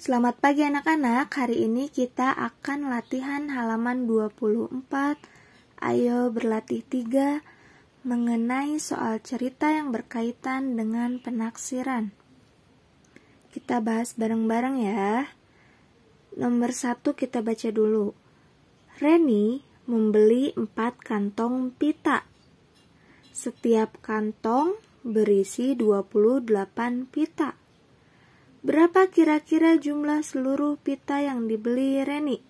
Selamat pagi anak-anak, hari ini kita akan latihan halaman 24. Ayo berlatih 3 mengenai soal cerita yang berkaitan dengan penaksiran. Kita bahas bareng-bareng ya. Nomor 1 kita baca dulu. Reni membeli 4 kantong pita. Setiap kantong berisi 28 pita. Berapa kira-kira jumlah seluruh pita yang dibeli Reni?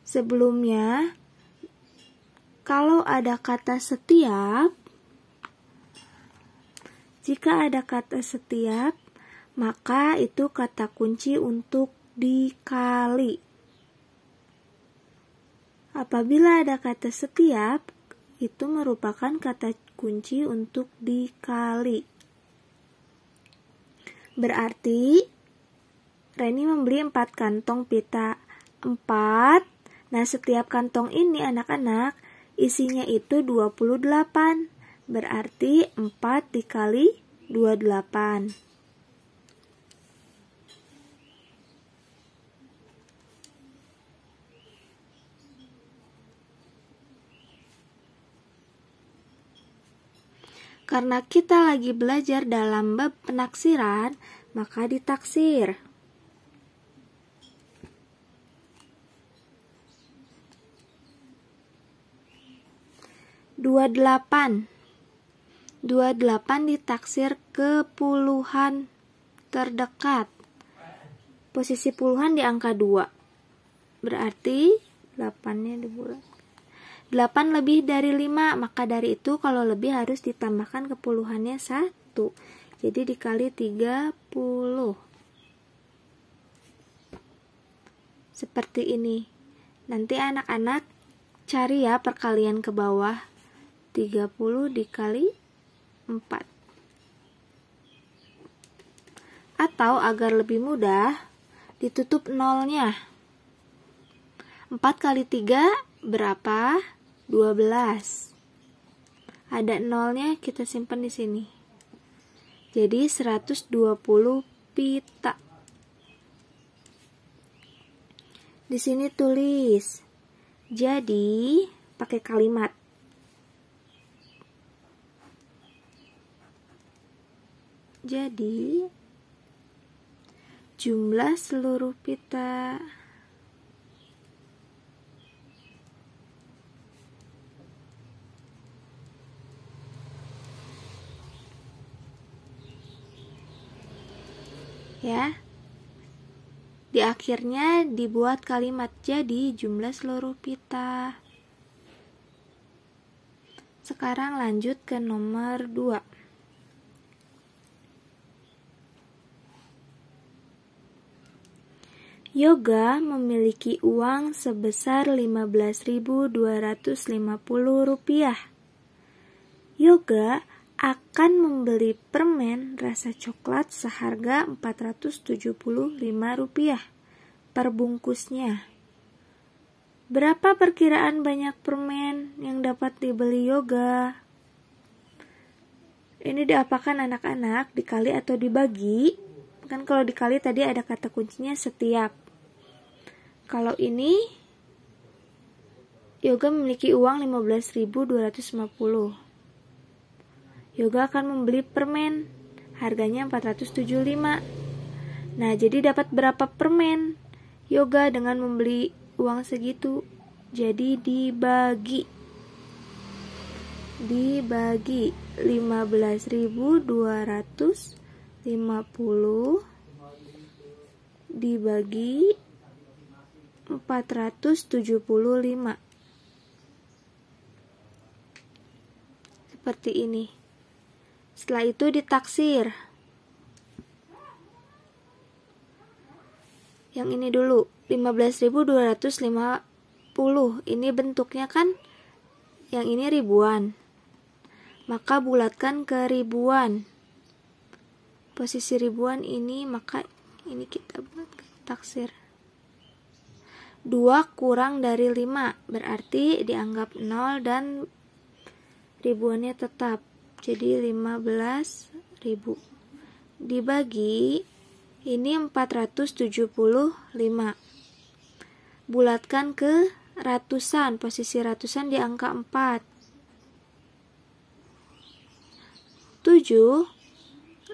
Sebelumnya, kalau ada kata setiap, jika ada kata setiap, maka itu kata kunci untuk dikali. Apabila ada kata setiap, itu merupakan kata kunci untuk dikali. Berarti Reni membeli 4 kantong pita. 4. Nah, setiap kantong ini anak-anak isinya itu 28. Berarti 4 dikali 28. Karena kita lagi belajar dalam bab penaksiran, maka ditaksir. Dua delapan ditaksir ke puluhan terdekat. Posisi puluhan di angka 2. Berarti 8-nya dibulat. 8 lebih dari 5, maka dari itu kalau lebih harus ditambahkan ke puluhannya 1. Jadi dikali 30. Seperti ini. Nanti anak-anak cari ya perkalian ke bawah. 30 dikali 4. Atau agar lebih mudah, ditutup nolnya. 4 kali 3 berapa? 12. Ada nolnya, kita simpan di sini. Jadi 120 pita. Di sini tulis. Jadi pakai kalimat. Jadi jumlah seluruh pita ya. Di akhirnya dibuat kalimat jadi jumlah seluruh pita. Sekarang lanjut ke nomor 2. Yoga memiliki uang sebesar 15.250 rupiah. Yoga akan membeli permen rasa coklat seharga 475 rupiah per bungkusnya. Berapa perkiraan banyak permen yang dapat dibeli Yoga? Ini diapakan anak-anak? Dikali atau dibagi? Kan kalau dikali tadi ada kata kuncinya setiap. Kalau ini Yoga memiliki uang 15.250. Yoga akan membeli permen, harganya 475. Nah, jadi dapat berapa permen Yoga dengan membeli uang segitu? Jadi dibagi 15.250 dibagi 475. Seperti ini. Setelah itu ditaksir. Yang ini dulu, 15.250. Ini bentuknya kan, yang ini ribuan. Maka bulatkan ke ribuan. Posisi ribuan ini, maka ini kita buat taksir. 2 kurang dari 5, berarti dianggap 0 dan ribuannya tetap. Jadi 15.000 dibagi Ini 475. Bulatkan ke ratusan, posisi ratusan di angka 4. 7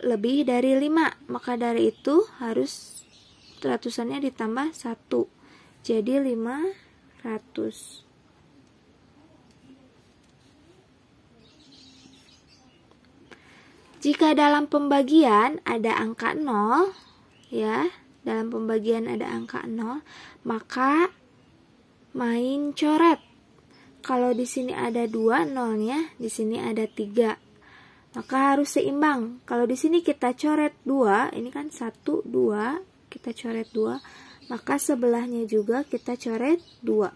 lebih dari 5, maka dari itu harus ratusannya ditambah 1. Jadi 500. Jika dalam pembagian ada angka 0, ya, dalam pembagian ada angka 0, maka main coret. Kalau di sini ada 2 nolnya, di sini ada 3. Maka harus seimbang. Kalau di sini kita coret 2, ini kan 1, 2, kita coret 2, maka sebelahnya juga kita coret 2.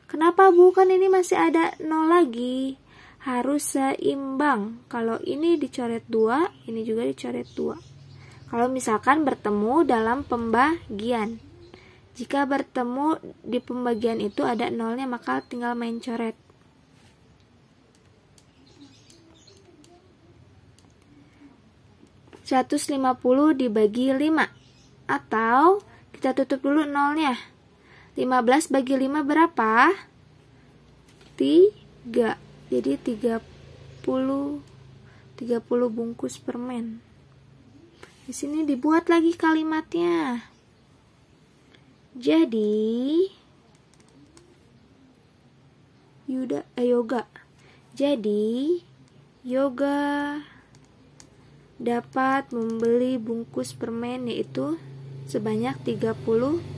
Kenapa bukan ini masih ada 0 lagi? Harus seimbang. Kalau ini dicoret 2, ini juga dicoret 2. Kalau misalkan bertemu dalam pembagian. Jika bertemu di pembagian itu ada 0-nya, maka tinggal main coret. (150) dibagi 5. Atau kita tutup dulu 0-nya. 15 bagi 5 berapa? 3. Jadi 30 bungkus permen. Di sini dibuat lagi kalimatnya. Jadi Yoga. Jadi Yoga dapat membeli bungkus permen yaitu sebanyak 30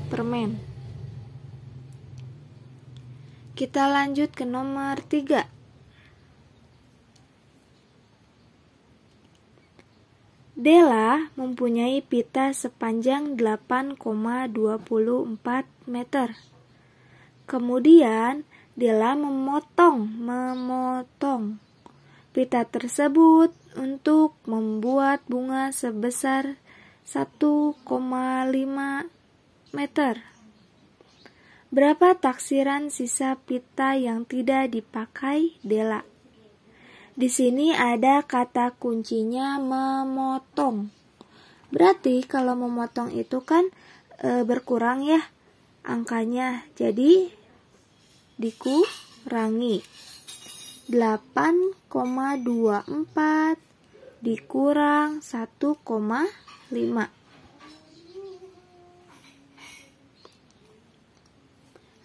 permen. Kita lanjut ke nomor 3. Della mempunyai pita sepanjang 8,24 meter. Kemudian Della memotong pita tersebut untuk membuat bunga sebesar 1,5 meter. Berapa taksiran sisa pita yang tidak dipakai Della? Di sini ada kata kuncinya memotong. Berarti kalau memotong itu kan berkurang ya angkanya. Jadi dikurangi. 8,24 dikurang 1,5.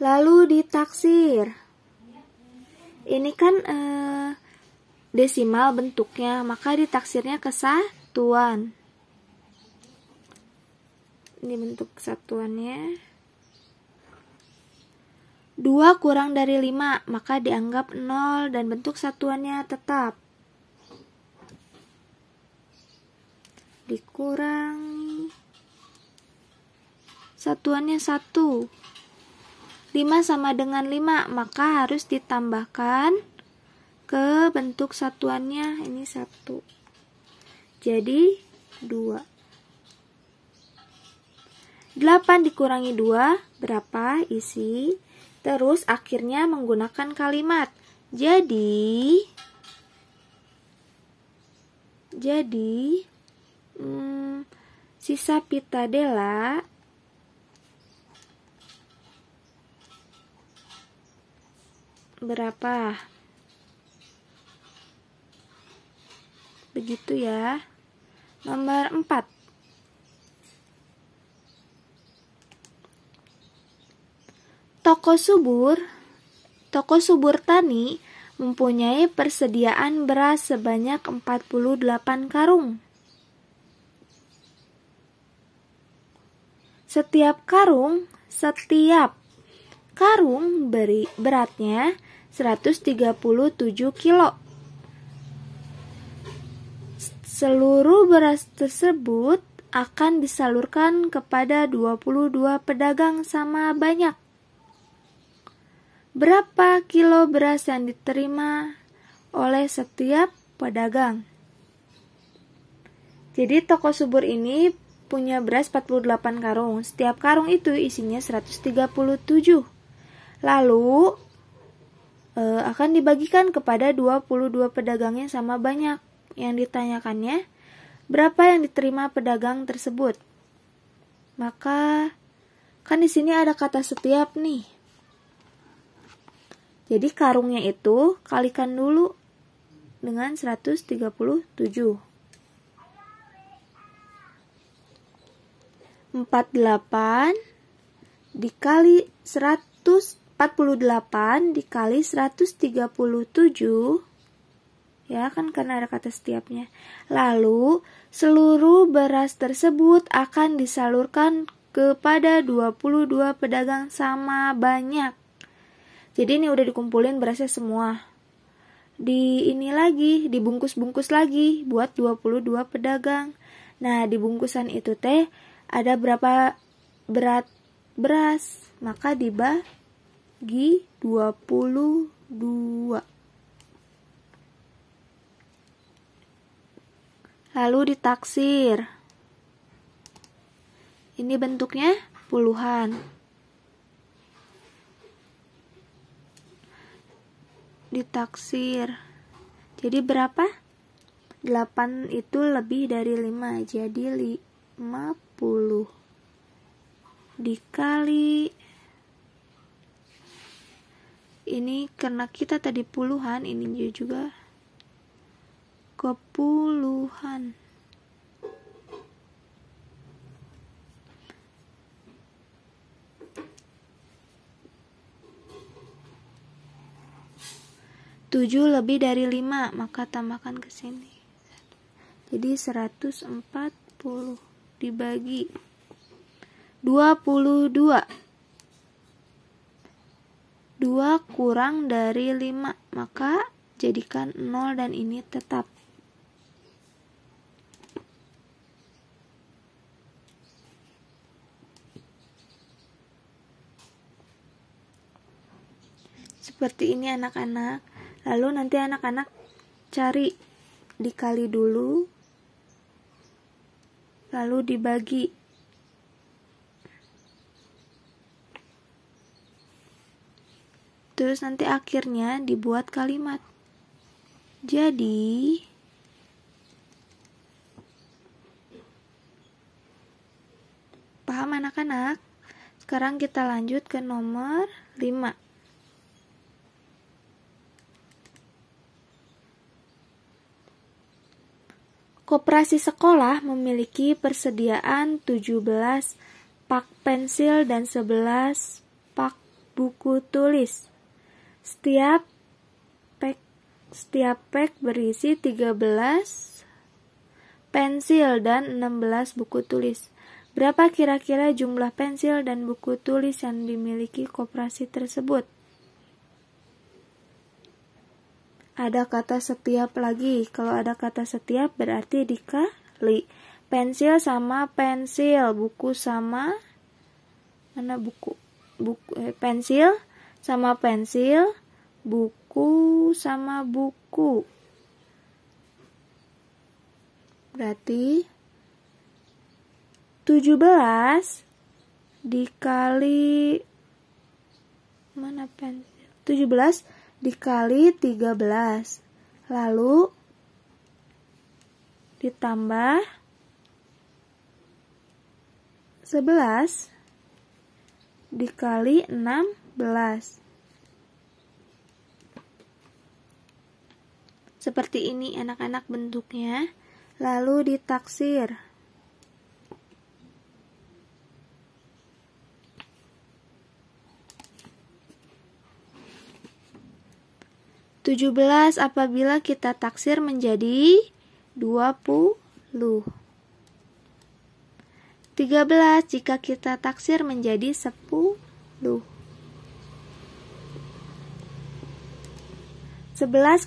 Lalu ditaksir. Ini kan desimal bentuknya, maka ditaksirnya ke satuan. Ini bentuk satuannya. 2 kurang dari 5, maka dianggap 0 dan bentuk satuannya tetap. Dikurangi. Satuannya 1. 5 sama dengan 5, maka harus ditambahkan ke bentuk satuannya, ini 1. Jadi 2. 8 dikurangi 2, berapa isi? Terus akhirnya menggunakan kalimat. Jadi sisa pita Della berapa? Begitu ya. Nomor 4. Toko subur tani mempunyai persediaan beras sebanyak 48 karung. Setiap karung beratnya 137 kilo. Seluruh beras tersebut akan disalurkan kepada 22 pedagang sama banyak. Berapa kilo beras yang diterima oleh setiap pedagang? Jadi toko subur ini punya beras 48 karung. Setiap karung itu isinya 137. Lalu akan dibagikan kepada 22 pedagangnya sama banyak. Yang ditanyakannya, berapa yang diterima pedagang tersebut? Maka kan di sini ada kata setiap nih. Jadi karungnya itu kalikan dulu dengan 137. 48 dikali 148 dikali 137, ya kan karena ada kata setiapnya. Lalu seluruh beras tersebut akan disalurkan kepada 22 pedagang sama banyak. Jadi ini udah dikumpulin berasnya semua. Ini lagi, dibungkus-bungkus lagi buat 22 pedagang. Nah, di bungkusan itu teh ada berapa berat beras, maka dibagi 22. Lalu ditaksir. Ini bentuknya puluhan. Ditaksir. Jadi berapa? 8 itu lebih dari 5, jadi 50. Dikali, ini karena kita tadi puluhan, ini juga kepuluhan. Tujuh lebih dari 5, maka tambahkan ke sini. Jadi 140 dibagi 22. 2 kurang dari 5, maka jadikan 0 dan ini tetap. Seperti ini anak-anak. Lalu nanti anak-anak cari, dikali dulu, lalu dibagi. Terus nanti akhirnya dibuat kalimat. Jadi, paham anak-anak? Sekarang kita lanjut ke nomor 5. Koperasi sekolah memiliki persediaan 17 pak pensil dan 11 pak buku tulis. Setiap pak berisi 13 pensil dan 16 buku tulis. Berapa kira-kira jumlah pensil dan buku tulis yang dimiliki koperasi tersebut? Ada kata setiap lagi. Kalau ada kata setiap berarti dikali. Pensil sama pensil, buku sama mana buku? Pensil sama pensil, buku sama buku. Berarti 17 dikali mana pensil? 17 dikali 13, lalu ditambah 11 dikali 16. Seperti ini anak-anak bentuknya, lalu ditaksir. 17 apabila kita taksir menjadi 20. 13 jika kita taksir menjadi 10. 11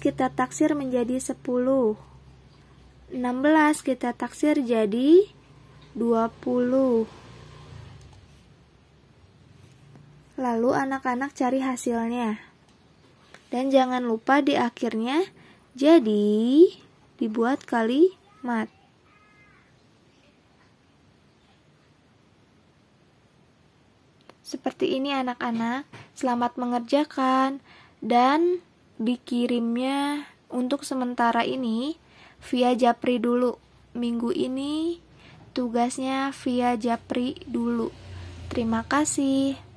kita taksir menjadi 10. 16 kita taksir jadi 20. Lalu anak-anak cari hasilnya. Dan jangan lupa di akhirnya jadi dibuat kalimat. Seperti ini anak-anak, selamat mengerjakan dan dikirimnya untuk sementara ini via Japri dulu. Minggu ini tugasnya via Japri dulu. Terima kasih.